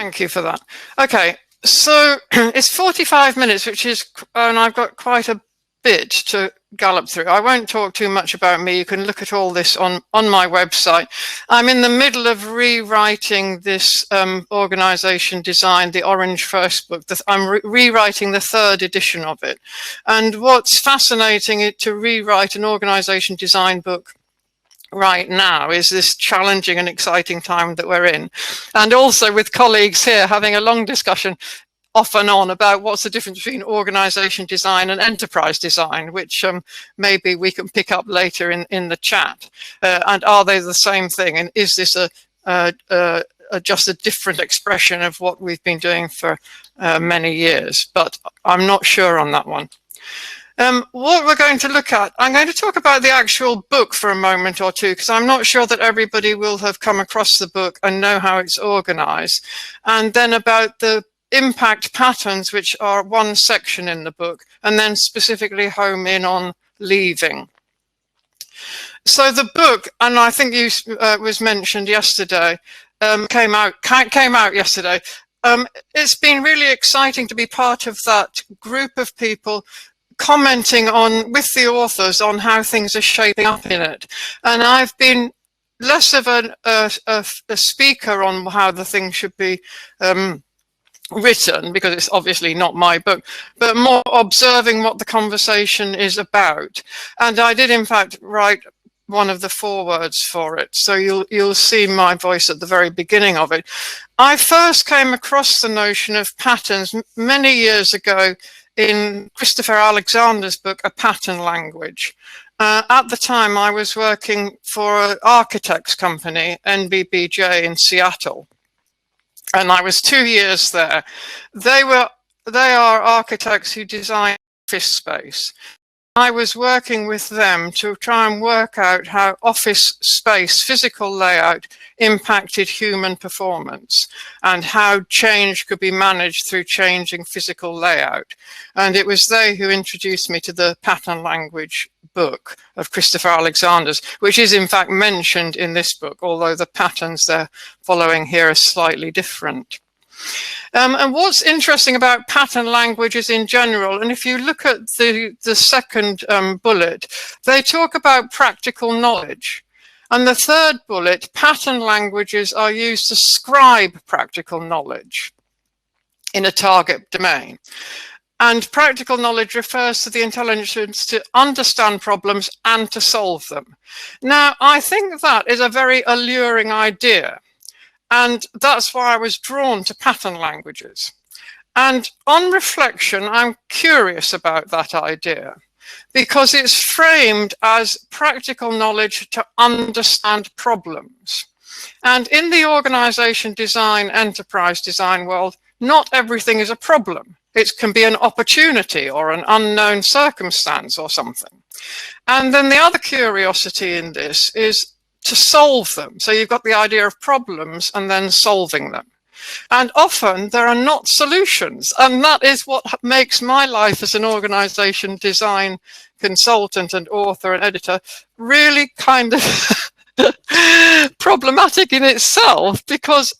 Thank you for that. Okay, so it's 45 minutes, which is, and I've got quite a bit to gallop through. I won't talk too much about me. You can look at all this on my website. I'm in the middle of rewriting this organization design, the Orange First book. I'm rewriting the 3rd edition of it. And what's fascinating is to rewrite an organization design book right now is this challenging and exciting time that we're in. And also with colleagues here having a long discussion off and on about what's the difference between organization design and enterprise design, which maybe we can pick up later in the chat. And are they the same thing? And is this just a different expression of what we've been doing for many years? But I'm not sure on that one. What we're going to look at, I'm going to talk about the actual book for a moment or two, because I'm not sure that everybody will have come across the book and know how it's organized. And then about the impact patterns, which are one section in the book, and then specifically home in on leaving. So the book, and I think you was mentioned yesterday, came out yesterday. It's been really exciting to be part of that group of people commenting on with the authors on how things are shaping up in it. And I've been less of a speaker on how the thing should be written, because it's obviously not my book, but more observing what the conversation is about. And I did in fact write one of the forewords for it, so you'll see my voice at the very beginning of it. I first came across the notion of patterns many years ago in Christopher Alexander's book, A Pattern Language. At the time, I was working for an architects company, NBBJ in Seattle, and I was 2 years there. They are architects who design office space. I was working with them to try and work out how office space, physical layout, impacted human performance and how change could be managed through changing physical layout. And it was they who introduced me to the pattern language book of Christopher Alexander's, which is in fact mentioned in this book, although the patterns they're following here are slightly different. And what's interesting about pattern languages in general, and if you look at the second bullet, they talk about practical knowledge. And the third bullet, pattern languages are used to scribe practical knowledge in a target domain. And practical knowledge refers to the intelligence to understand problems and to solve them. Now, I think that is a very alluring idea. And that's why I was drawn to pattern languages. And on reflection, I'm curious about that idea because it's framed as practical knowledge to understand problems. And in the organization design, enterprise design world, not everything is a problem. It can be an opportunity or an unknown circumstance or something. And then the other curiosity in this is to solve them. So you've got the idea of problems and then solving them. And often there are not solutions. And that is what makes my life as an organization design consultant and author and editor really kind of problematic in itself, because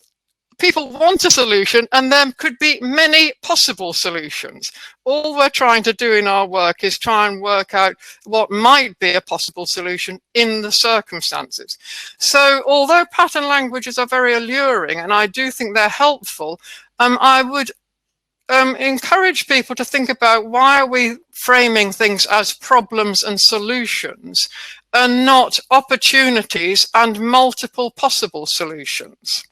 people want a solution and there could be many possible solutions. All we're trying to do in our work is try and work out what might be a possible solution in the circumstances. So although pattern languages are very alluring, and I do think they're helpful, I would encourage people to think about why are we framing things as problems and solutions and not opportunities and multiple possible solutions.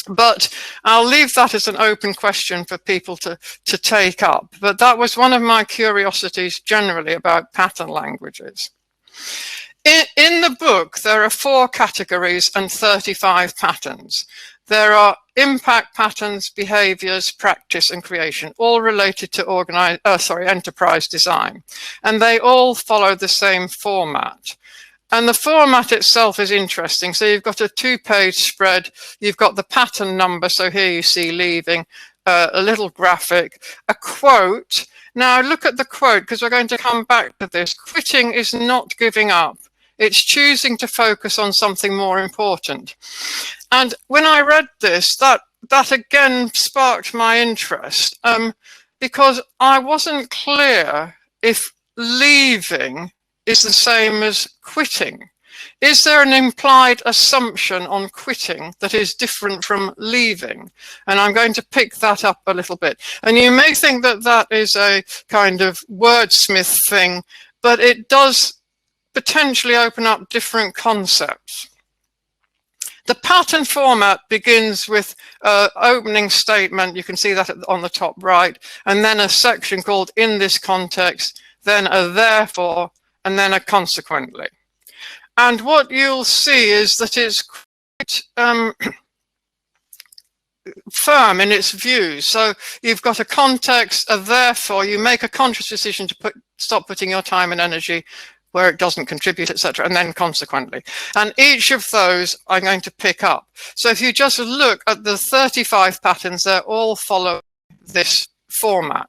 But I'll leave that as an open question for people to take up. But that was one of my curiosities generally about pattern languages. In the book, there are 4 categories and 35 patterns. There are impact patterns, behaviors, practice, and creation, all related to enterprise design. And they all follow the same format. And the format itself is interesting. So you've got a 2-page spread. You've got the pattern number. So here you see leaving, a little graphic, a quote. Now look at the quote, because we're going to come back to this. Quitting is not giving up. It's choosing to focus on something more important. And when I read this, that that again sparked my interest, because I wasn't clear if leaving is the same as quitting. Is there an implied assumption on quitting that is different from leaving? And I'm going to pick that up a little bit. And you may think that that is a kind of wordsmith thing, but it does potentially open up different concepts. The pattern format begins with an opening statement. You can see that on the top right, and then a section called "in this context," then a "therefore," and then a "consequently." And what you'll see is that it's quite firm in its views. So you've got a context, a "therefore." You make a conscious decision to stop putting your time and energy where it doesn't contribute, etc., and then "consequently." And each of those I'm going to pick up. So if you just look at the 35 patterns, they're all follow this format.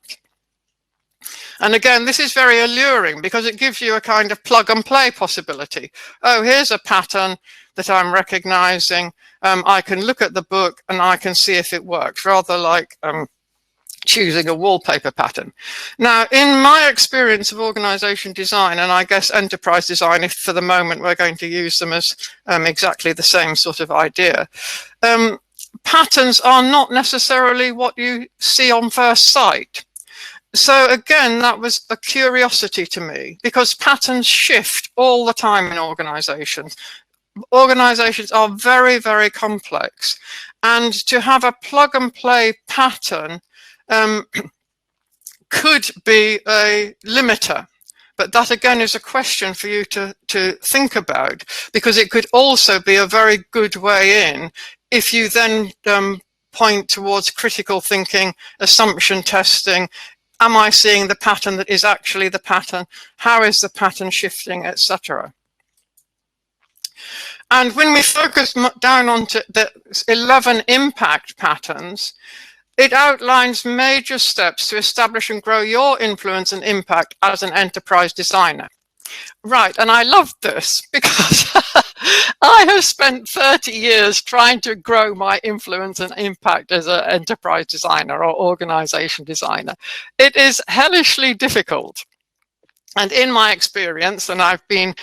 And again, this is very alluring because it gives you a kind of plug and play possibility. Oh, here's a pattern that I'm recognizing. I can look at the book and I can see if it works, rather like choosing a wallpaper pattern. Now, in my experience of organization design, and I guess enterprise design, if for the moment we're going to use them as exactly the same sort of idea, patterns are not necessarily what you see on first sight. So again, that was a curiosity to me because patterns shift all the time in organizations. Organizations are very, very complex. And to have a plug and play pattern could be a limiter. But that again is a question for you to think about, because it could also be a very good way in if you then point towards critical thinking, assumption testing. Am I seeing the pattern that is actually the pattern? How is the pattern shifting, etc.? And when we focus down onto the 11 impact patterns, it outlines major steps to establish and grow your influence and impact as an enterprise designer. Right, and I love this because I have spent 30 years trying to grow my influence and impact as an enterprise designer or organization designer. It is hellishly difficult. And in my experience, and I've been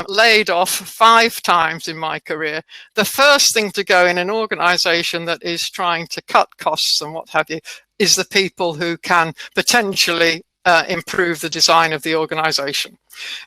laid off 5 times in my career, the first thing to go in an organization that is trying to cut costs and what have you is the people who can potentially improve the design of the organization.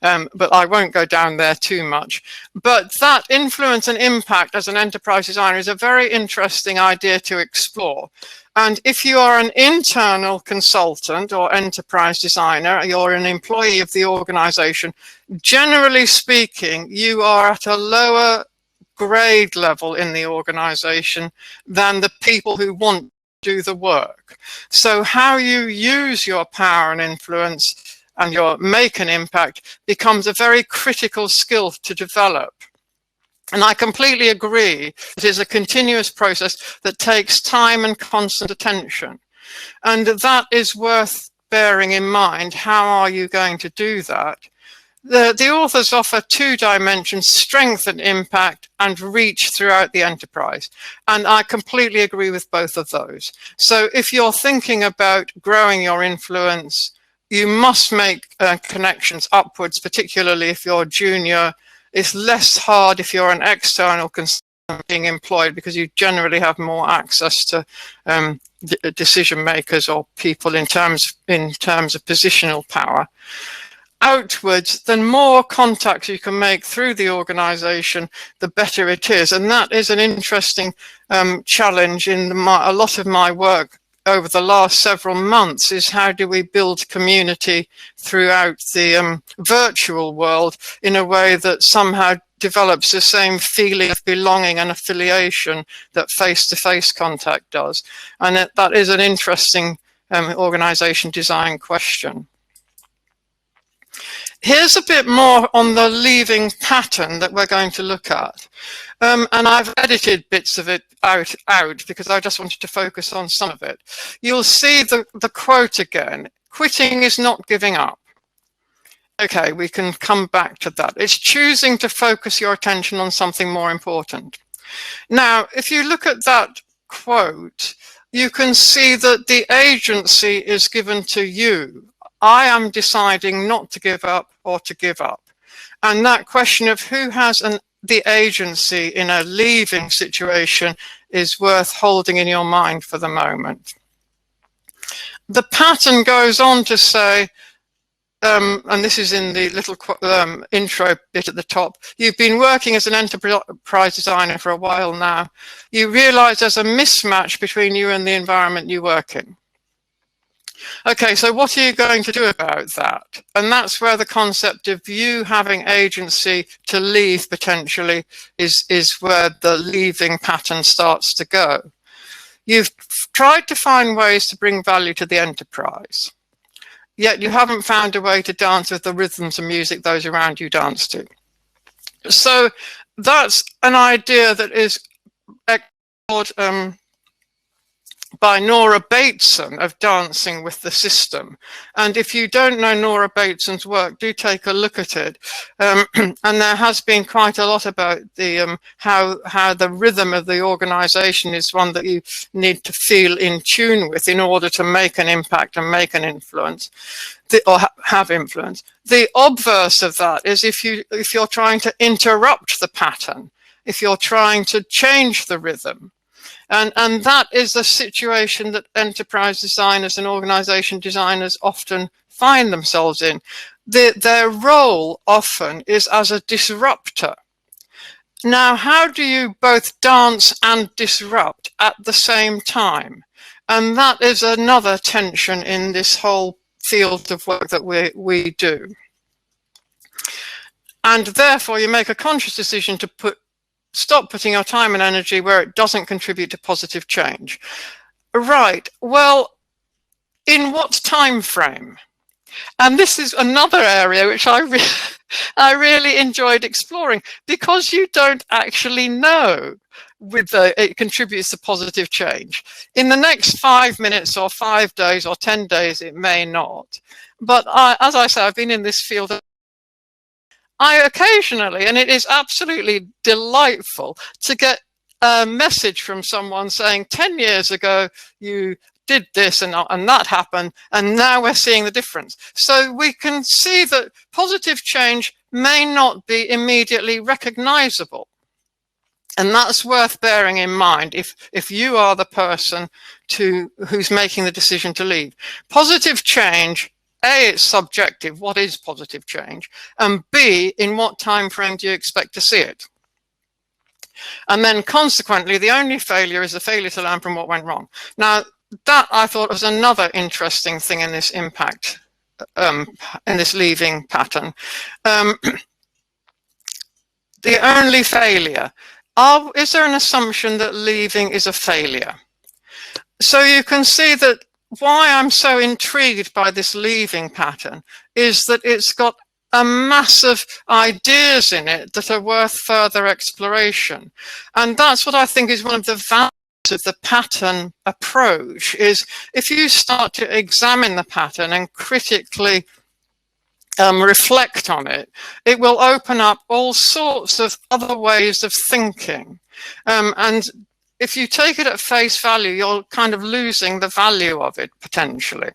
But I won't go down there too much. But that influence and impact as an enterprise designer is a very interesting idea to explore. And if you are an internal consultant or enterprise designer, you're an employee of the organization, generally speaking, you are at a lower grade level in the organization than the people who want to do the work. So how you use your power and influence and your make an impact becomes a very critical skill to develop. And I completely agree. It is a continuous process that takes time and constant attention. And that is worth bearing in mind. How are you going to do that? The authors offer 2 dimensions: strength and impact, and reach throughout the enterprise. And I completely agree with both of those. So if you're thinking about growing your influence, you must make connections upwards, particularly if you're junior. It's less hard if you're an external consultant being employed, because you generally have more access to decision makers or people in terms of positional power. Outwards, the more contacts you can make through the organization, the better it is. And that is an interesting challenge in a lot of my work over the last several months, is how do we build community throughout the virtual world in a way that somehow develops the same feeling of belonging and affiliation that face-to-face contact does. And that is an interesting organization design question. Here's a bit more on the leaving pattern that we're going to look at. And I've edited bits of it out because I just wanted to focus on some of it. You'll see the quote again: quitting is not giving up. Okay, we can come back to that. It's choosing to focus your attention on something more important. Now, if you look at that quote, you can see that the agency is given to you. I am deciding not to give up or to give up. And that question of who has the agency in a leaving situation is worth holding in your mind for the moment. The pattern goes on to say, and this is in the little intro bit at the top, you've been working as an enterprise designer for a while now. You realize there's a mismatch between you and the environment you work in. Okay, so what are you going to do about that? And that's where the concept of you having agency to leave potentially is where the leaving pattern starts to go. You've tried to find ways to bring value to the enterprise, yet you haven't found a way to dance with the rhythms and music those around you dance to. So that's an idea that is explored by Nora Bateson of dancing with the system. And if you don't know Nora Bateson's work, do take a look at it. And there has been quite a lot about the how the rhythm of the organization is one that you need to feel in tune with in order to make an impact and make an influence, or have influence. The obverse of that is if you're trying to interrupt the pattern, if you're trying to change the rhythm. And that is the situation that enterprise designers and organization designers often find themselves in. Their role often is as a disruptor. Now, how do you both dance and disrupt at the same time? And that is another tension in this whole field of work that we do. And therefore, you make a conscious decision to stop putting your time and energy where it doesn't contribute to positive change. Right, well, in what time frame? And this is another area which I really enjoyed exploring, because you don't actually know it contributes to positive change. In the next 5 minutes or 5 days or 10 days, it may not. But as I say, I've been in this field. I occasionally, and it is absolutely delightful to get a message from someone saying 10 years ago you did this and that happened, and now we're seeing the difference. So we can see that positive change may not be immediately recognizable. And that's worth bearing in mind if you are the person who's making the decision to leave. Positive change, A, it's subjective, what is positive change? And B, in what time frame do you expect to see it? And then consequently, the only failure is the failure to learn from what went wrong. Now, that I thought was another interesting thing in this impact, in this leaving pattern. The only failure. Is there an assumption that leaving is a failure? So you can see that why I'm so intrigued by this leaving pattern is that it's got a massive ideas in it that are worth further exploration. And that's what I think is one of the values of the pattern approach, is if you start to examine the pattern and critically reflect on it, it will open up all sorts of other ways of thinking. And if you take it at face value, you're kind of losing the value of it potentially.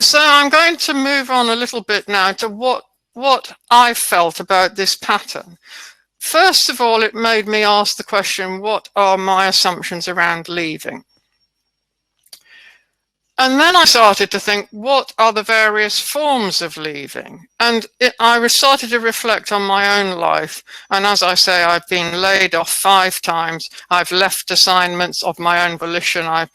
So I'm going to move on a little bit now to what I felt about this pattern. First of all, it made me ask the question, what are my assumptions around leaving? And then I started to think, what are the various forms of leaving? And I started to reflect on my own life. And as I say, I've been laid off 5 times. I've left assignments of my own volition. I've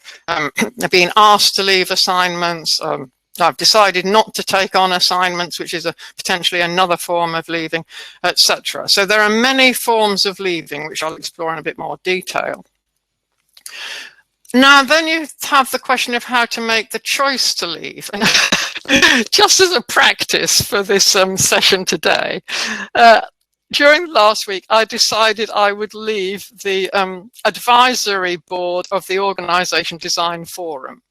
been asked to leave assignments. I've decided not to take on assignments, which is potentially another form of leaving, etc. So there are many forms of leaving, which I'll explore in a bit more detail. Now, then you have the question of how to make the choice to leave. And just as a practice for this session today, during last week, I decided I would leave the advisory board of the Organization Design Forum.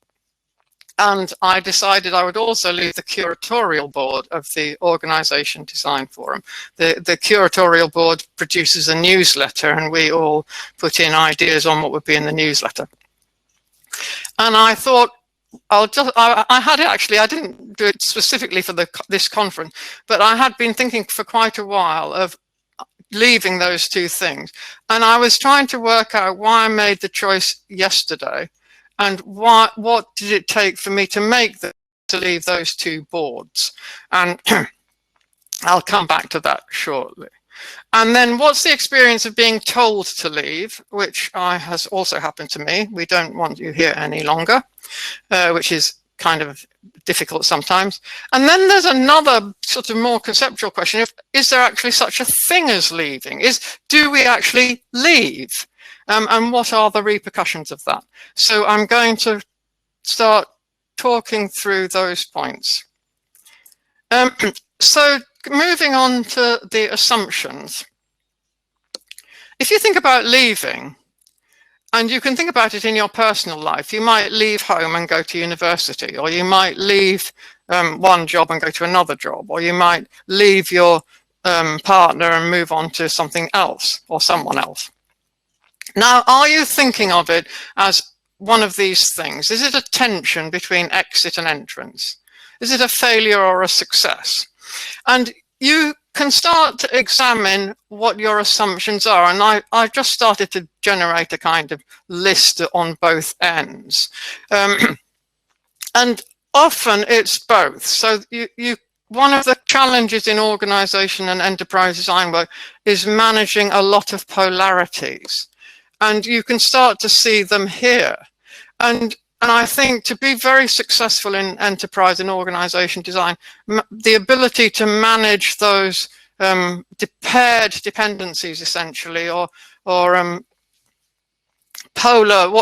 And I decided I would also leave the curatorial board of the Organization Design Forum. The curatorial board produces a newsletter, and we all put in ideas on what would be in the newsletter. And I thought, I had it actually, I didn't do it specifically for this conference, but I had been thinking for quite a while of leaving those two things. And I was trying to work out why I made the choice yesterday, and what did it take for me to leave those two boards. And I'll come back to that shortly. And then what's the experience of being told to leave, which has also happened to me. We don't want you here any longer, which is kind of difficult sometimes. And then there's another sort of more conceptual question: is there actually such a thing as leaving? Do we actually leave? And what are the repercussions of that? So I'm going to start talking through those points. So moving on to the assumptions. If you think about leaving, and you can think about it in your personal life, you might leave home and go to university, or you might leave one job and go to another job, or you might leave your partner and move on to something else or someone else. Now, are you thinking of it as one of these things? Is it a tension between exit and entrance? Is it a failure or a success? And you can start to examine what your assumptions are. And I just started to generate a kind of list on both ends. And often it's both. So one of the challenges in organization and enterprise design work is managing a lot of polarities. And you can start to see them here. And I think to be very successful in enterprise and organization design, the ability to manage those paired dependencies, essentially, or what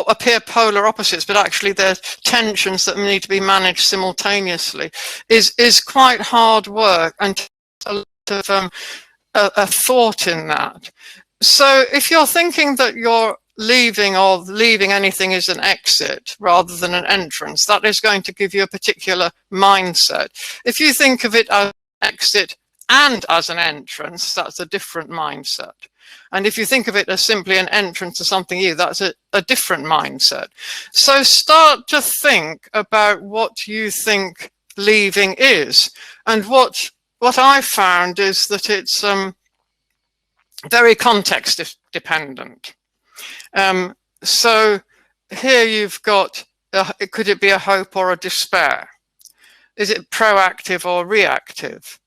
appear polar opposites, but actually they're tensions that need to be managed simultaneously, is quite hard work, and a lot of a thought in that. So if you're thinking that you're leaving anything is an exit rather than an entrance, that is going to give you a particular mindset. If you think of it as an exit and as an entrance, that's a different mindset. And if you think of it as simply an entrance to something new, that's a different mindset. So start to think about what you think leaving is. And what I found is that it's very context dependent. So here you've got, could it be a hope or a despair? Is it proactive or reactive?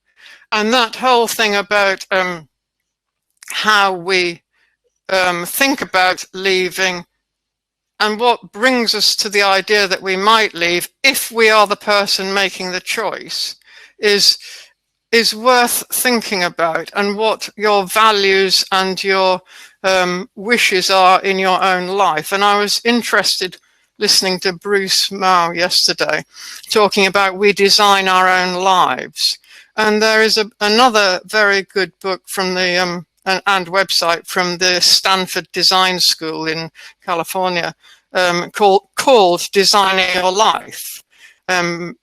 And that whole thing about how we think about leaving, and what brings us to the idea that we might leave if we are the person making the choice, is worth thinking about, and what your values and your wishes are in your own life. And I was interested listening to Bruce Mao yesterday talking about we design our own lives. And there is another very good book from the and website from the Stanford Design School in California called Designing Your Life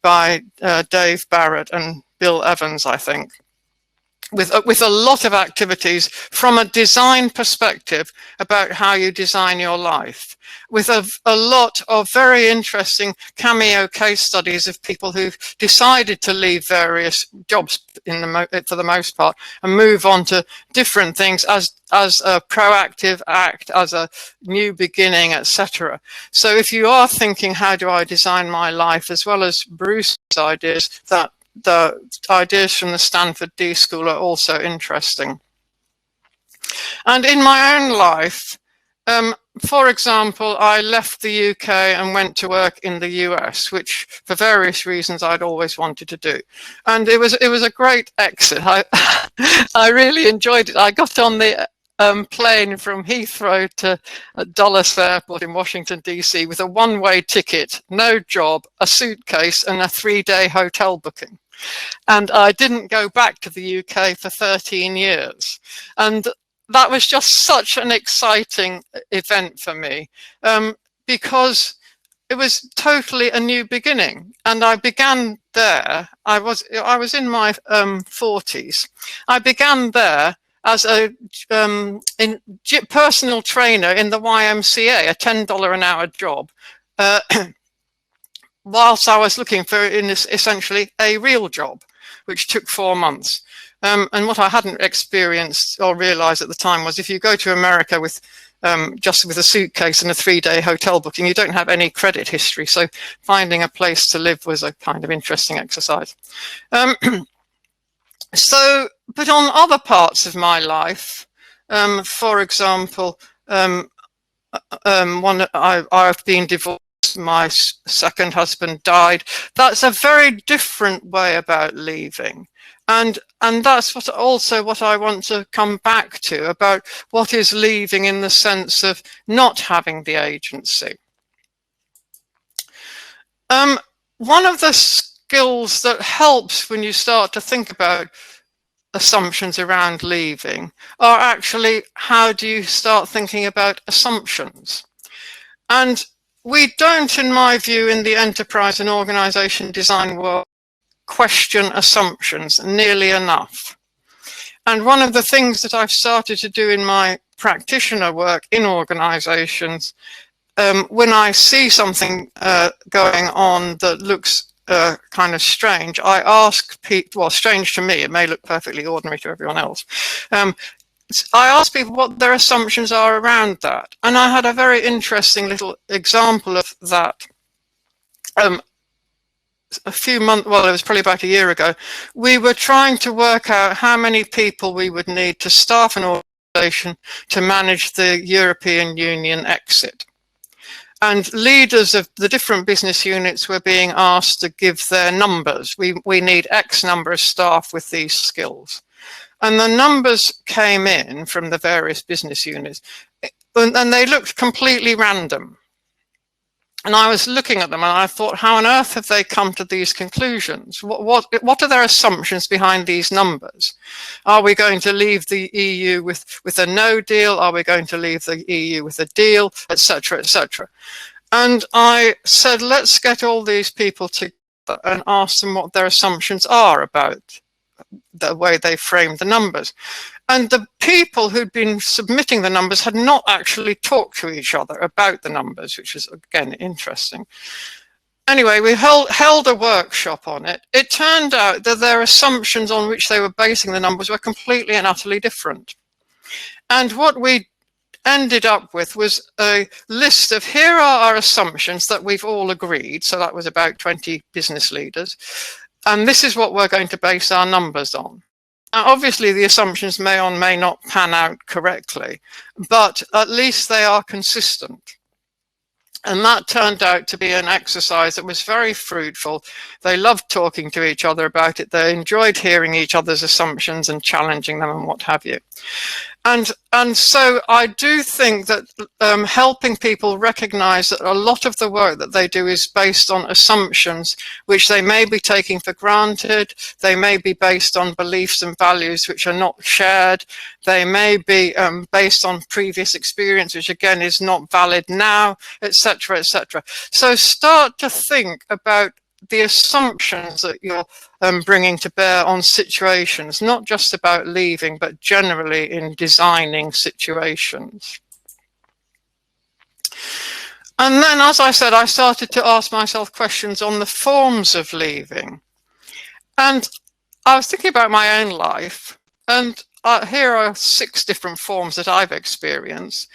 by Dave Barrett and Bill Evans, I think, with a lot of activities from a design perspective about how you design your life, with a lot of very interesting cameo case studies of people who've decided to leave various jobs for the most part and move on to different things as a proactive act, as a new beginning, etc. So if you are thinking, how do I design my life, as well as Bruce's ideas, that the ideas from the Stanford D School are also interesting. And in my own life, for example, I left the UK and went to work in the US, which for various reasons I'd always wanted to do. And it was a great exit. I really enjoyed it. I got on the plane from Heathrow to Dulles Airport in Washington, D.C. with a one-way ticket, no job, a suitcase, and a 3-day hotel booking. And I didn't go back to the UK for 13 years. And that was just such an exciting event for me, because it was totally a new beginning, and I began there. I was in my 40s. I began there as a personal trainer in the YMCA, a $10 an hour job, whilst I was looking for essentially a real job, which took 4 months. And what I hadn't experienced or realized at the time was, if you go to America with just with a suitcase and a 3-day hotel booking, you don't have any credit history. So finding a place to live was a kind of interesting exercise. But on other parts of my life, for example, I've been divorced. My second husband died. That's a very different way about leaving. And that's what I want to come back to, about what is leaving in the sense of not having the agency. One of the skills that helps when you start to think about assumptions around leaving are actually, how do you start thinking about assumptions? And we don't, in my view, in the enterprise and organization design world, question assumptions nearly enough. And one of the things that I've started to do in my practitioner work in organizations, when I see something going on that looks kind of strange, I ask people, well, strange to me, it may look perfectly ordinary to everyone else. I ask people what their assumptions are around that. And I had a very interesting little example of that. A few months, well, it was probably about a year ago, we were trying to work out how many people we would need to staff an organization to manage the European Union exit. And leaders of the different business units were being asked to give their numbers. We need X number of staff with these skills. And the numbers came in from the various business units, and they looked completely random. And I was looking at them and I thought, how on earth have they come to these conclusions? What are their assumptions behind these numbers? Are we going to leave the EU with a no deal? Are we going to leave the EU with a deal, etc., etc.? And I said, let's get all these people together and ask them what their assumptions are about the way they framed the numbers. And the people who'd been submitting the numbers had not actually talked to each other about the numbers, which is, again, interesting. Anyway, we held a workshop on it. It turned out that their assumptions on which they were basing the numbers were completely and utterly different. And what we ended up with was a list of, here are our assumptions that we've all agreed. So that was about 20 business leaders. And this is what we're going to base our numbers on. Now, obviously, the assumptions may or may not pan out correctly, but at least they are consistent. And that turned out to be an exercise that was very fruitful. They loved talking to each other about it. They enjoyed hearing each other's assumptions and challenging them and what have you. And so I do think that helping people recognize that a lot of the work that they do is based on assumptions which they may be taking for granted. They may be based on beliefs and values which are not shared. They may be based on previous experience, which again is not valid now, etc., etc. So start to think about the assumptions that you're bringing to bear on situations, not just about leaving, but generally in designing situations. And then, as I said, I started to ask myself questions on the forms of leaving. And I was thinking about my own life, and here are 6 different forms that I've experienced.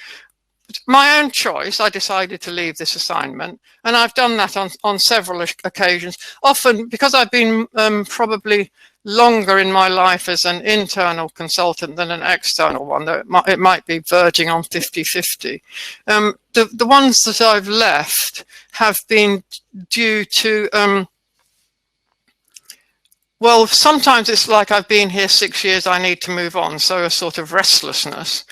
My own choice, I decided to leave this assignment, and I've done that on several occasions, often because I've been probably longer in my life as an internal consultant than an external one, though it might be verging on 50-50. The ones that I've left have been due to well, sometimes it's like I've been here 6 years, I need to move on, so a sort of restlessness.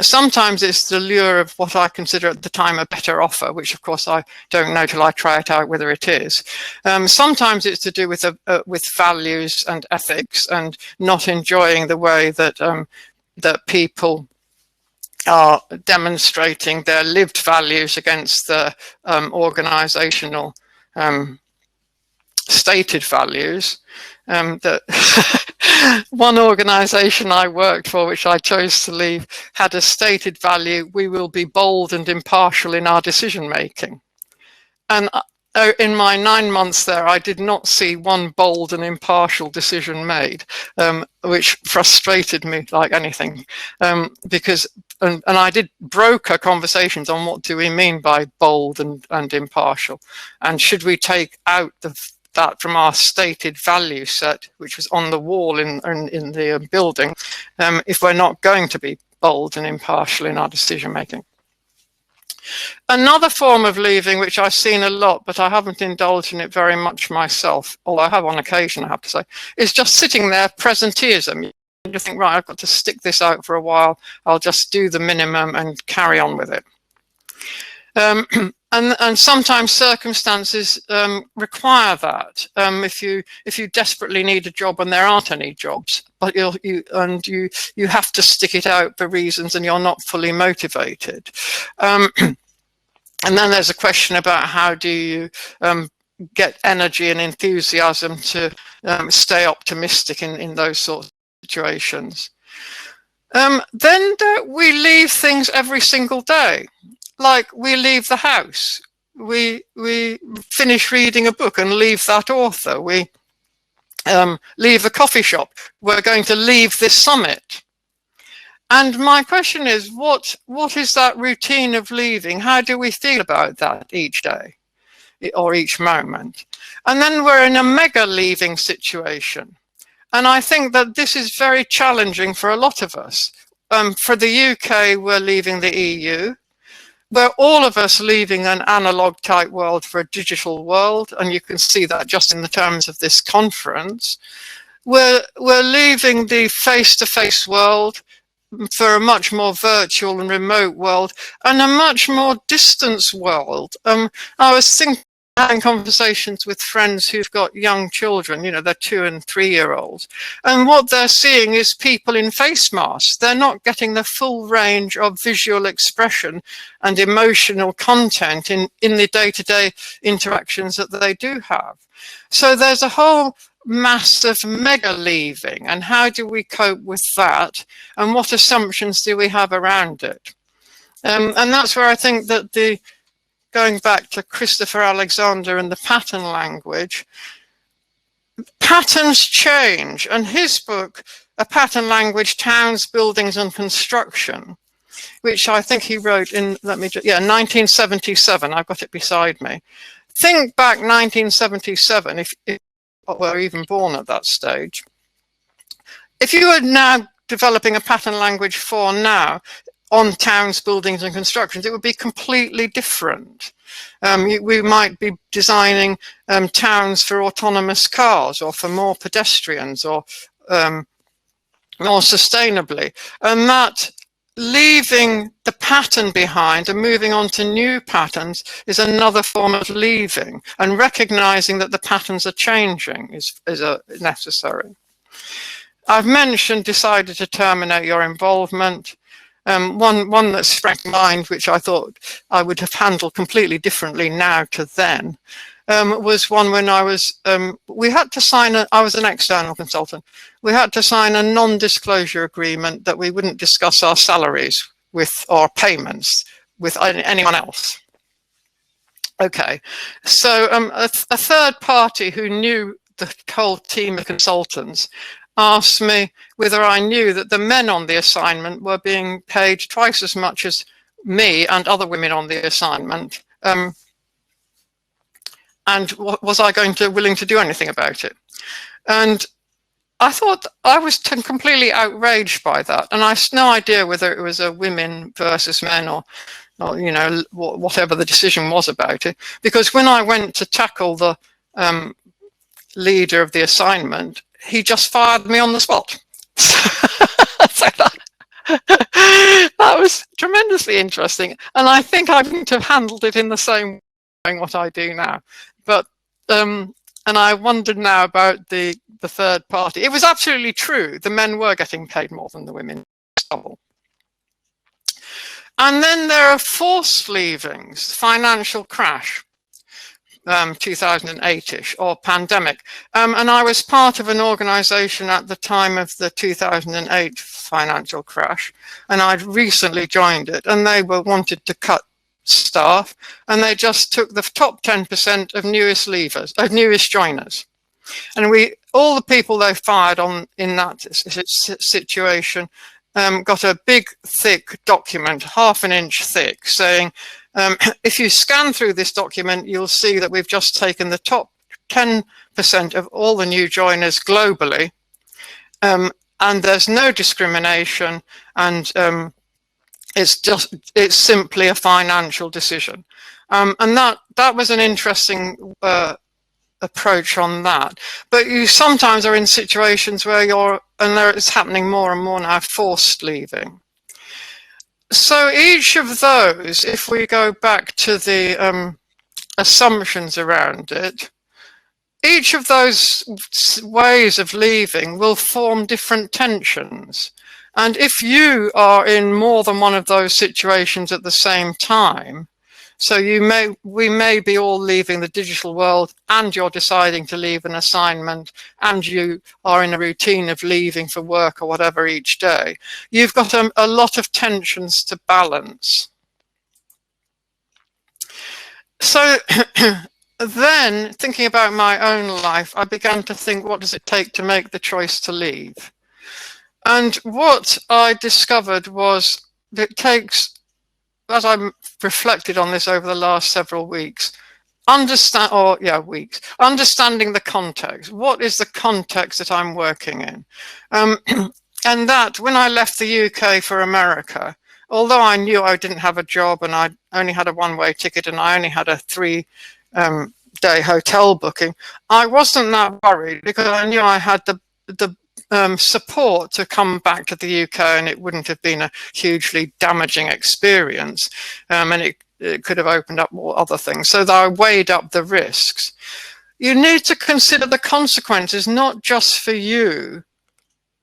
Sometimes it's the lure of what I consider at the time a better offer, which of course I don't know till I try it out whether it is. Sometimes it's to do with values and ethics and not enjoying the way that that people are demonstrating their lived values against the organizational stated values. That one organization I worked for, which I chose to leave, had a stated value: we will be bold and impartial in our decision making. And in my 9 months there, I did not see one bold and impartial decision made, which frustrated me like anything, because and I did broker conversations on what do we mean by bold and impartial, and should we take out that from our stated value set, which was on the wall in the building, if we're not going to be bold and impartial in our decision making. Another form of leaving, which I've seen a lot, but I haven't indulged in it very much myself, although I have on occasion, I have to say, is just sitting there, presenteeism. You think, right, I've got to stick this out for a while. I'll just do the minimum and carry on with it. And sometimes circumstances require that. If you desperately need a job and there aren't any jobs, but you have to stick it out for reasons and you're not fully motivated. And then there's a question about how do you get energy and enthusiasm to stay optimistic in those sorts of situations. Then we leave things every single day. Like we leave the house, we finish reading a book and leave that author, we leave a coffee shop, we're going to leave this summit. And my question is, what is that routine of leaving? How do we feel about that each day or each moment? And then we're in a mega leaving situation. And I think that this is very challenging for a lot of us. For the UK, we're leaving the EU. We're all of us leaving an analog type world for a digital world, and you can see that just in the terms of this conference. We're leaving the face-to-face world for a much more virtual and remote world and a much more distance world. I was having conversations with friends who've got young children, you know, they're 2 and 3 year olds, and what they're seeing is people in face masks. They're not getting the full range of visual expression and emotional content in the day-to-day interactions that they do have. So there's a whole massive mega leaving, and how do we cope with that, and what assumptions do we have around it? And that's where I think that going back to Christopher Alexander and the pattern language, patterns change. And his book, A Pattern Language, Towns, Buildings and Construction, which I think he wrote in, 1977, I've got it beside me. Think back 1977, if you were even born at that stage. If you were now developing a pattern language for now, on towns, buildings and constructions, it would be completely different. We might be designing towns for autonomous cars or for more pedestrians or more sustainably. And that leaving the pattern behind and moving on to new patterns is another form of leaving, and recognizing that the patterns are changing is necessary. I've mentioned decided to terminate your involvement. One that sprang to mind, which I thought I would have handled completely differently now to then, was one when I was, we had to sign, I was an external consultant, we had to sign a non-disclosure agreement that we wouldn't discuss our salaries with, or payments with anyone else. Okay, so a third party who knew the whole team of consultants asked me whether I knew that the men on the assignment were being paid twice as much as me and other women on the assignment, and was I willing to do anything about it? And I thought I was completely outraged by that, and I had no idea whether it was a women versus men or you know, whatever the decision was about it, because when I went to tackle the leader of the assignment, he just fired me on the spot. So that was tremendously interesting, and I think I wouldn't have handled it in the same way what I do now. But and I wondered now about the third party. It was absolutely true. The men were getting paid more than the women. And then there are forced leavings, financial crash, 2008-ish, or pandemic. And I was part of an organization at the time of the 2008 financial crash, and I'd recently joined it, and they wanted to cut staff, and they just took the top 10% of newest joiners. And all the people they fired in that situation got a big, thick document, half an inch thick, saying, if you scan through this document, you'll see that we've just taken the top 10% of all the new joiners globally, and there's no discrimination, and it's simply a financial decision. And that was an interesting approach on that. But you sometimes are in situations where it's happening more and more now, forced leaving. So each of those, if we go back to the assumptions around it, each of those ways of leaving will form different tensions. And if you are in more than one of those situations at the same time, so we may be all leaving the digital world, and you're deciding to leave an assignment, and you are in a routine of leaving for work or whatever each day. You've got a lot of tensions to balance. So then, thinking about my own life, I began to think, what does it take to make the choice to leave? And what I discovered was that it takes, as I reflected on this over the last several weeks, understanding the context. What is the context that I'm working in? And that when I left the UK for America, although I knew I didn't have a job and I only had a one-way ticket and I only had a 3-day hotel booking, I wasn't that worried because I knew I had the support to come back to the UK, and it wouldn't have been a hugely damaging experience, and it could have opened up more other things. So that I weighed up the risks. You need to consider the consequences, not just for you,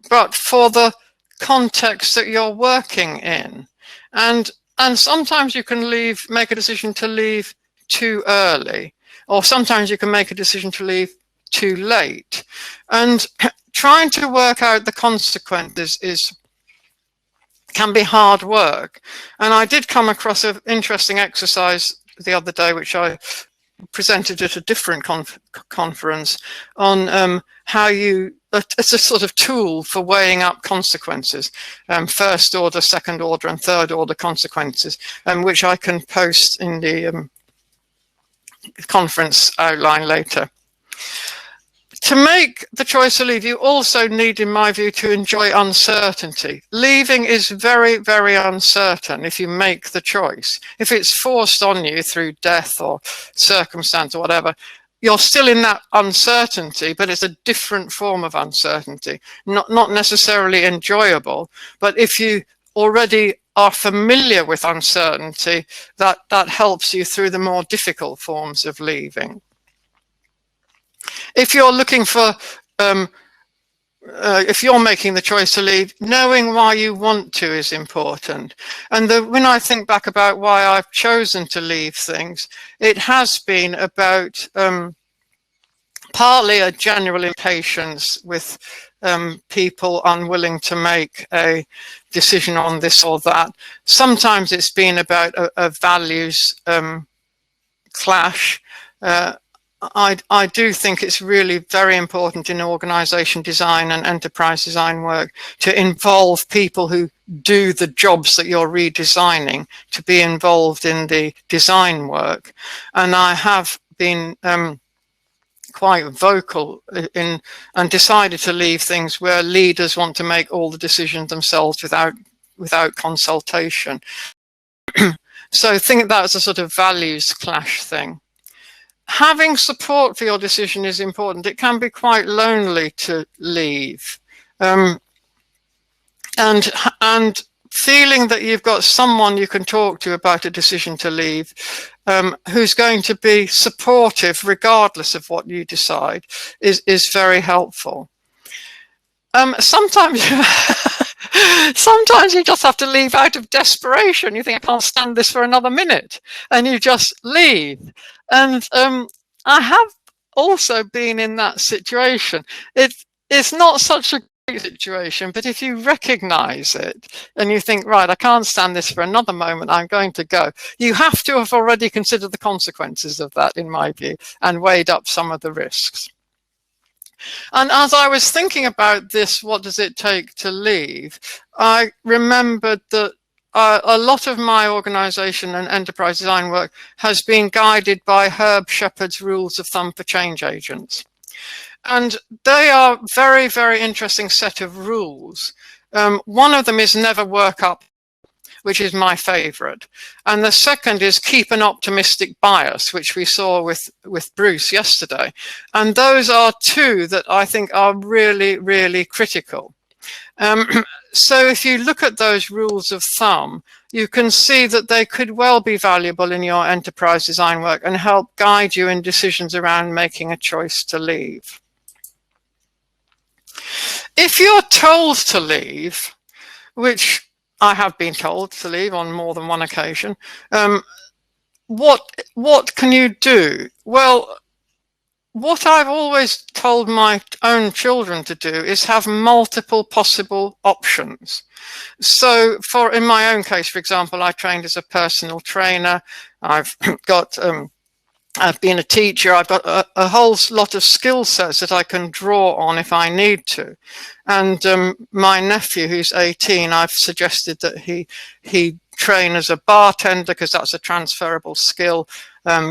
but for the context that you're working in. And sometimes you can make a decision to leave too early, or sometimes you can make a decision to leave too late. And trying to work out the consequences can be hard work. And I did come across an interesting exercise the other day, which I presented at a different conference, on how it's a sort of tool for weighing up consequences, first order, second order, and third order consequences, which I can post in the conference outline later. To make the choice to leave, you also need, in my view, to enjoy uncertainty. Leaving is very, very uncertain if you make the choice. If it's forced on you through death or circumstance or whatever, you're still in that uncertainty, but it's a different form of uncertainty, not necessarily enjoyable. But if you already are familiar with uncertainty, that helps you through the more difficult forms of leaving. If you're looking for, if you're making the choice to leave, knowing why you want to is important. And when I think back about why I've chosen to leave things, it has been about partly a general impatience with people unwilling to make a decision on this or that. Sometimes it's been about a values clash. I do think it's really very important in organization design and enterprise design work to involve people who do the jobs that you're redesigning, to be involved in the design work. And I have been quite vocal and decided to leave things where leaders want to make all the decisions themselves without consultation. So I think that's a sort of values clash thing. Having support for your decision is important. It can be quite lonely to leave, and feeling that you've got someone you can talk to about a decision to leave, who's going to be supportive regardless of what you decide, is very helpful. Sometimes Sometimes you just have to leave out of desperation. You think, I can't stand this for another minute, and you just leave. And I have also been in that situation. It's not such a great situation, but if you recognize it and you think, right, I can't stand this for another moment, I'm going to go, you have to have already considered the consequences of that, in my view, and weighed up some of the risks. And as I was thinking about this, what does it take to leave? I remembered that a lot of my organization and enterprise design work has been guided by Herb Shepard's rules of thumb for change agents. And they are very, very interesting set of rules. One of them is never work up, which is my favorite. And the second is keep an optimistic bias, which we saw with Bruce yesterday. And those are two that I think are really, really critical. So if you look at those rules of thumb, you can see that they could well be valuable in your enterprise design work and help guide you in decisions around making a choice to leave. If you're told to leave, which I have been told to leave on more than one occasion, what can you do? Well, what I've always told my own children to do is have multiple possible options. So in my own case, for example, I trained as a personal trainer. I've been a teacher. I've got a whole lot of skill sets that I can draw on if I need to. And my nephew, who's 18, I've suggested that he train as a bartender because that's a transferable skill.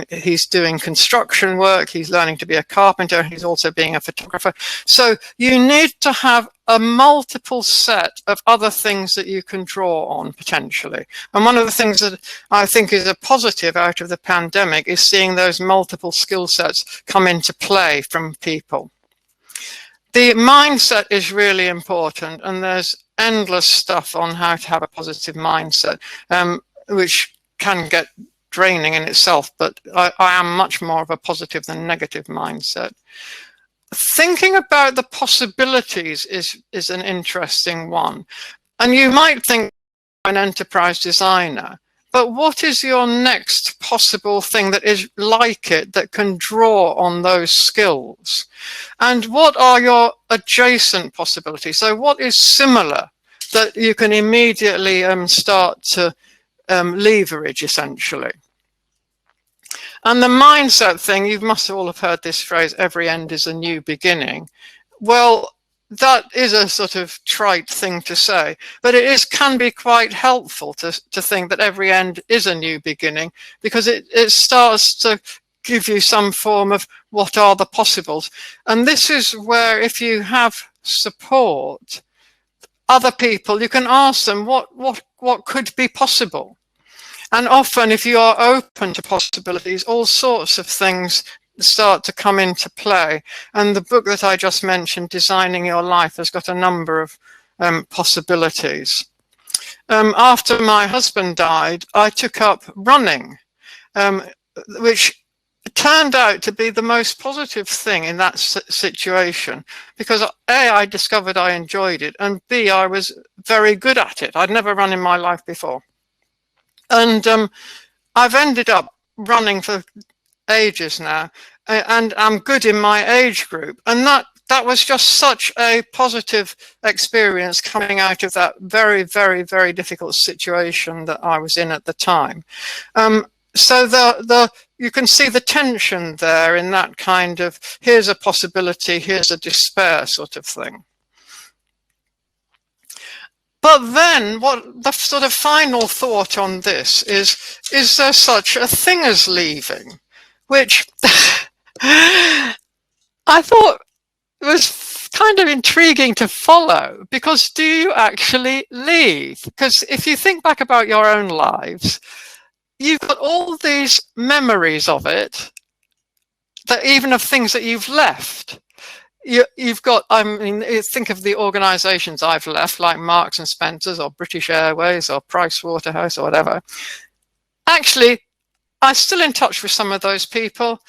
He's doing construction work. He's learning to be a carpenter. He's also being a photographer. So you need to have a multiple set of other things that you can draw on potentially. And one of the things that I think is a positive out of the pandemic is seeing those multiple skill sets come into play from people. The mindset is really important, and there's endless stuff on how to have a positive mindset, which can get draining in itself, but I am much more of a positive than negative mindset. Thinking about the possibilities is an interesting one. And you might think an enterprise designer, but what is your next possible thing that is like it, that can draw on those skills? And what are your adjacent possibilities? So what is similar that you can immediately start to leverage, essentially? And the mindset thing, you must all have heard this phrase, every end is a new beginning. Well, that is a sort of trite thing to say, but it can be quite helpful to think that every end is a new beginning, because it starts to give you some form of what are the possibles. And this is where, if you have support, other people, you can ask them what could be possible. And often, if you are open to possibilities, all sorts of things start to come into play. And the book that I just mentioned, Designing Your Life, has got a number of possibilities. After my husband died, I took up running, which turned out to be the most positive thing in that situation, because A, I discovered I enjoyed it, and B, I was very good at it. I'd never run in my life before. And I've ended up running for ages now, and I'm good in my age group. And that was just such a positive experience coming out of that very, very, very difficult situation that I was in at the time. So you can see the tension there in that kind of, here's a possibility, here's a despair sort of thing. But then what the sort of final thought on this is there such a thing as leaving? Which I thought was kind of intriguing to follow, because do you actually leave? Because if you think back about your own lives, you've got all these memories of it, that even of things that you've left. You've got, I mean, think of the organizations I've left, like Marks and Spencer's or British Airways or Price Waterhouse or whatever. Actually, I'm still in touch with some of those people.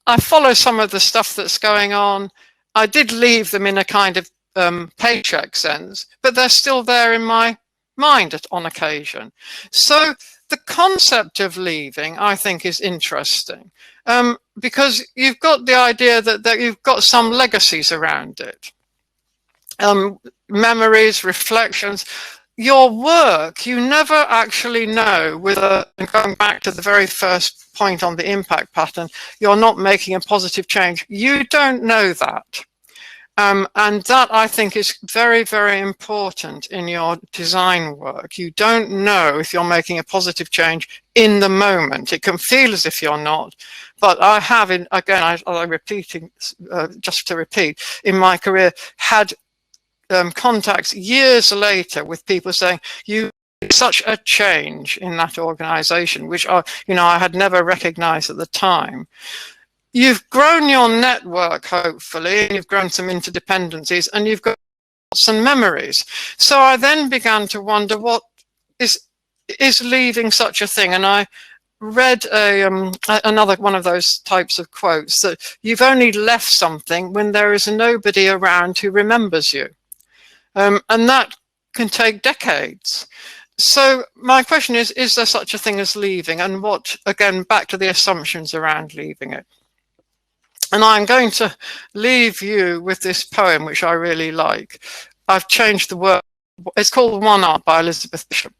I follow some of the stuff that's going on. I did leave them in a kind of paycheck sense, but they're still there in my mind on occasion. So the concept of leaving, I think, is interesting, because you've got the idea that you've got some legacies around it, memories, reflections. Your work, you never actually know whether, going back to the very first point on the impact pattern, you're not making a positive change. You don't know that. And that, I think, is very, very important in your design work. You don't know if you're making a positive change in the moment. It can feel as if you're not. But I have, just to repeat, in my career, had contacts years later with people saying, you made such a change in that organization, which I had never recognized at the time. You've grown your network, hopefully, and you've grown some interdependencies, and you've got some memories. So I then began to wonder, what is leaving such a thing? And I read another one of those types of quotes, that you've only left something when there is nobody around who remembers you. And that can take decades. So my question is there such a thing as leaving? And what, again, back to the assumptions around leaving it. And I'm going to leave you with this poem, which I really like. I've changed the word. It's called One Art by Elizabeth Bishop.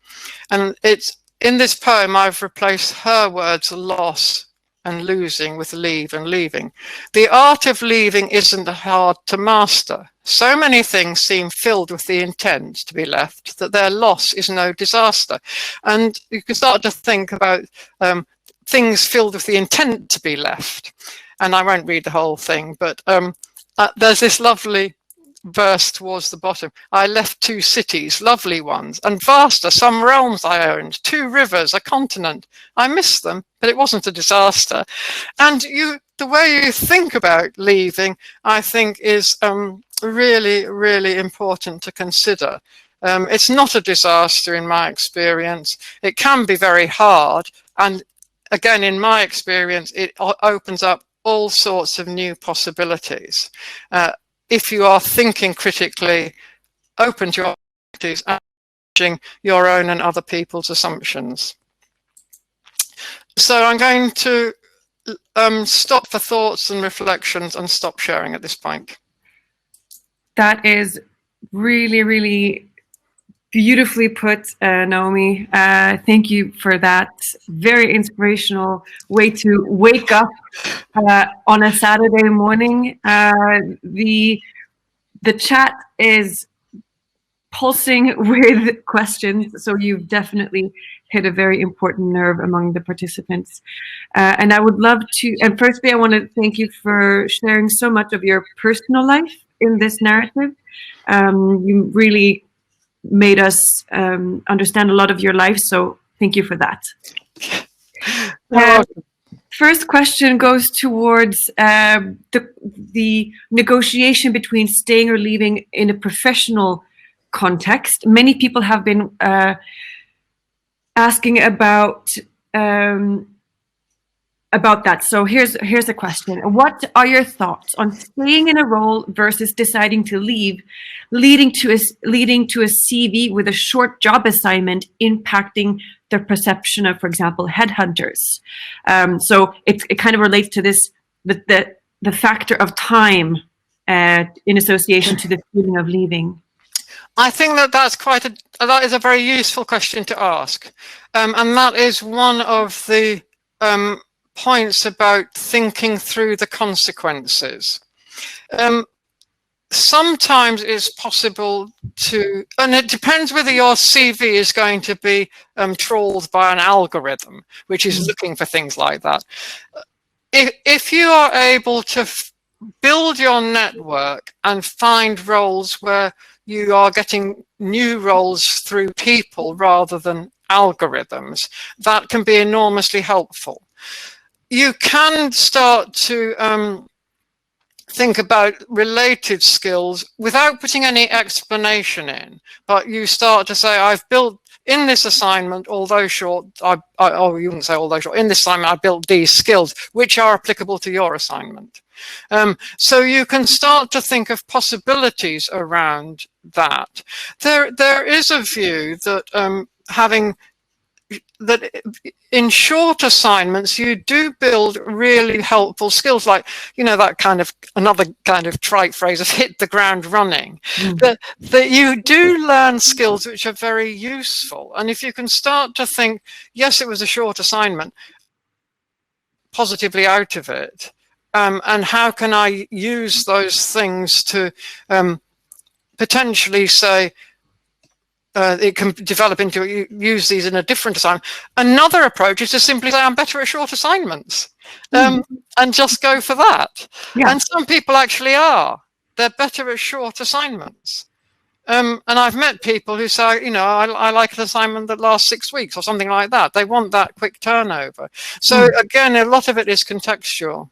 And it's in this poem, I've replaced her words, loss and losing, with leave and leaving. The art of leaving isn't hard to master. So many things seem filled with the intent to be left that their loss is no disaster. And you can start to think about things filled with the intent to be left. And I won't read the whole thing, but there's this lovely verse towards the bottom. I left 2 cities, lovely ones, and vast are some realms I owned, 2 rivers, a continent. I missed them, but it wasn't a disaster. And the way you think about leaving, I think, is really, really important to consider. It's not a disaster in my experience. It can be very hard. And again, in my experience, it opens up all sorts of new possibilities. If you are thinking critically, open to your opportunities and challenging your own and other people's assumptions. So I'm going to stop for thoughts and reflections and stop sharing at this point. That is really, really beautifully put, Naomi. Thank you for that very inspirational way to wake up on a Saturday morning. The chat is pulsing with questions, so you've definitely hit a very important nerve among the participants. And I would love to, and firstly, I want to thank you for sharing so much of your personal life in this narrative. You really made us understand a lot of your life, so thank you for that. First question goes towards the negotiation between staying or leaving in a professional context. Many people have been asking about that. So here's a question. What are your thoughts on staying in a role versus deciding to leave, leading to a CV with a short job assignment impacting the perception of, for example, headhunters? So it kind of relates to this, the factor of time in association to the feeling of leaving. I think that is a very useful question to ask. And that is one of the points about thinking through the consequences. Sometimes it's possible to, and it depends whether your CV is going to be trawled by an algorithm, which is looking for things like that. If you are able to build your network and find roles where you are getting new roles through people rather than algorithms, that can be enormously helpful. You can start to think about related skills without putting any explanation in, but you start to say, I've built in this assignment, although short, you wouldn't say although short, in this assignment I built these skills which are applicable to your assignment. So you can start to think of possibilities around that. There is a view that that in short assignments, you do build really helpful skills, like, that kind of, another kind of trite phrase of hit the ground running, that you do learn skills which are very useful. And if you can start to think, yes, it was a short assignment, positively out of it, and how can I use those things to potentially say, it can develop into use these in a different assignment. Another approach is to simply say, I'm better at short assignments, and just go for that. Yeah. And some people actually are. They're better at short assignments. And I've met people who say, I like an assignment that lasts 6 weeks or something like that. They want that quick turnover. So again, a lot of it is contextual.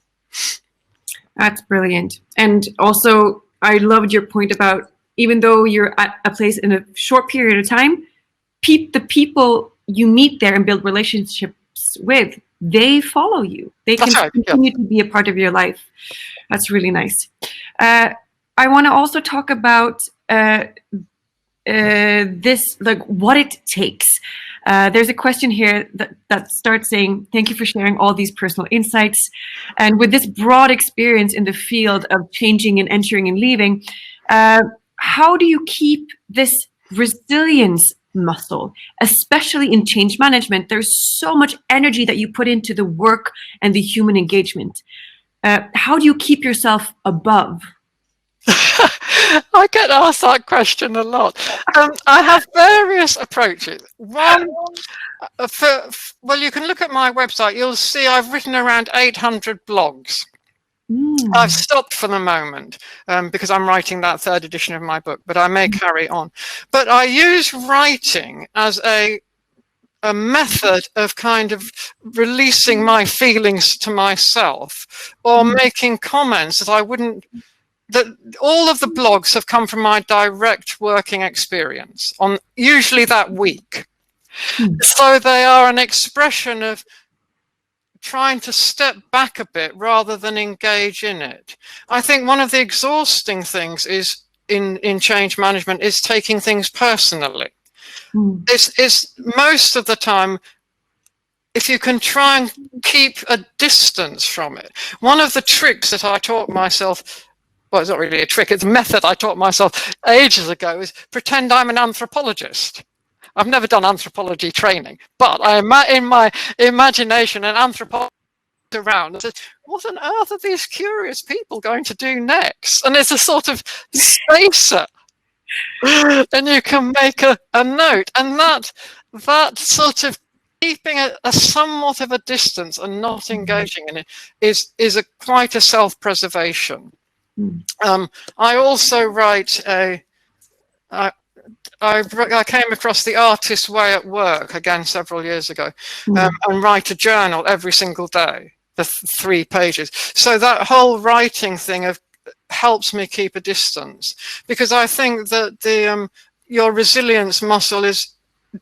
That's brilliant. And also, I loved your point about, even though you're at a place in a short period of time, the people you meet there and build relationships with, they follow you. They can continue to be a part of your life. That's really nice. I want to also talk about this, like what it takes. There's a question here that starts saying, thank you for sharing all these personal insights. And with this broad experience in the field of changing and entering and leaving, how do you keep this resilience muscle, especially in change management? There's so much energy that you put into the work and the human engagement. How do you keep yourself above? I get asked that question a lot. I have various approaches. One, you can look at my website. You'll see I've written around 800 blogs. I've stopped for the moment because I'm writing that 3rd edition of my book, but I may carry on. But I use writing as a method of kind of releasing my feelings to myself, or making comments that I wouldn't. That all of the blogs have come from my direct working experience on usually that week. So they are an expression of trying to step back a bit rather than engage in it. I think one of the exhausting things is in change management is taking things personally. It's most of the time, if you can try and keep a distance from it. One of the tricks that I taught myself, well, it's not really a trick, it's a method I taught myself ages ago, is pretend I'm an anthropologist. I've never done anthropology training, but in my imagination, an anthropologist around and says, what on earth are these curious people going to do next? And it's a sort of spacer. And you can make a note. And that sort of keeping a somewhat of a distance and not engaging in it is quite a self-preservation. I also write I came across The Artist's Way at Work again several years ago, and write a journal every single day, the 3 pages. So that whole writing thing helps me keep a distance, because I think that your resilience muscle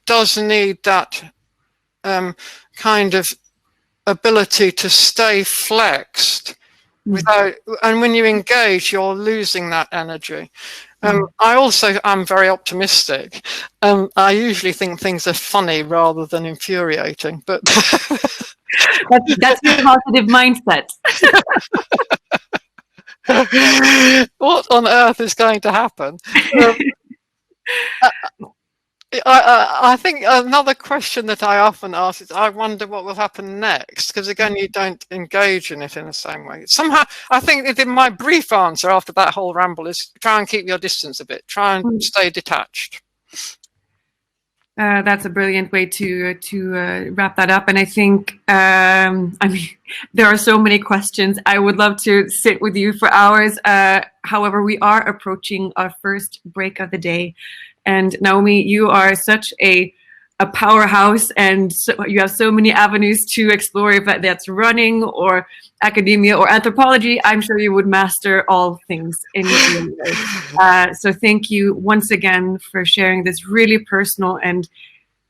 does need that kind of ability to stay flexed and when you engage, you're losing that energy. I also am very optimistic. I usually think things are funny rather than infuriating, but that's your positive mindset. What on earth is going to happen? I think another question that I often ask is, I wonder what will happen next, because again, you don't engage in it in the same way. Somehow, I think my brief answer after that whole ramble is try and keep your distance a bit, try and stay detached. That's a brilliant way to wrap that up. And I think, I mean, there are so many questions. I would love to sit with you for hours. However, we are approaching our first break of the day. And Naomi, you are such a powerhouse, and you have so many avenues to explore, if that's running or academia or anthropology. I'm sure you would master all things in your life. So thank you once again for sharing this really personal and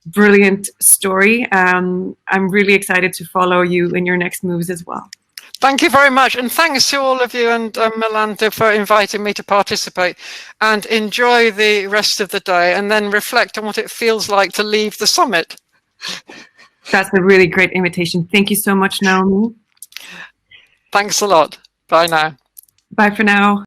brilliant story. I'm really excited to follow you in your next moves as well. Thank you very much. And thanks to all of you and Melinda for inviting me to participate, and enjoy the rest of the day and then reflect on what it feels like to leave the summit. That's a really great invitation. Thank you so much, Naomi. Thanks a lot. Bye now. Bye for now.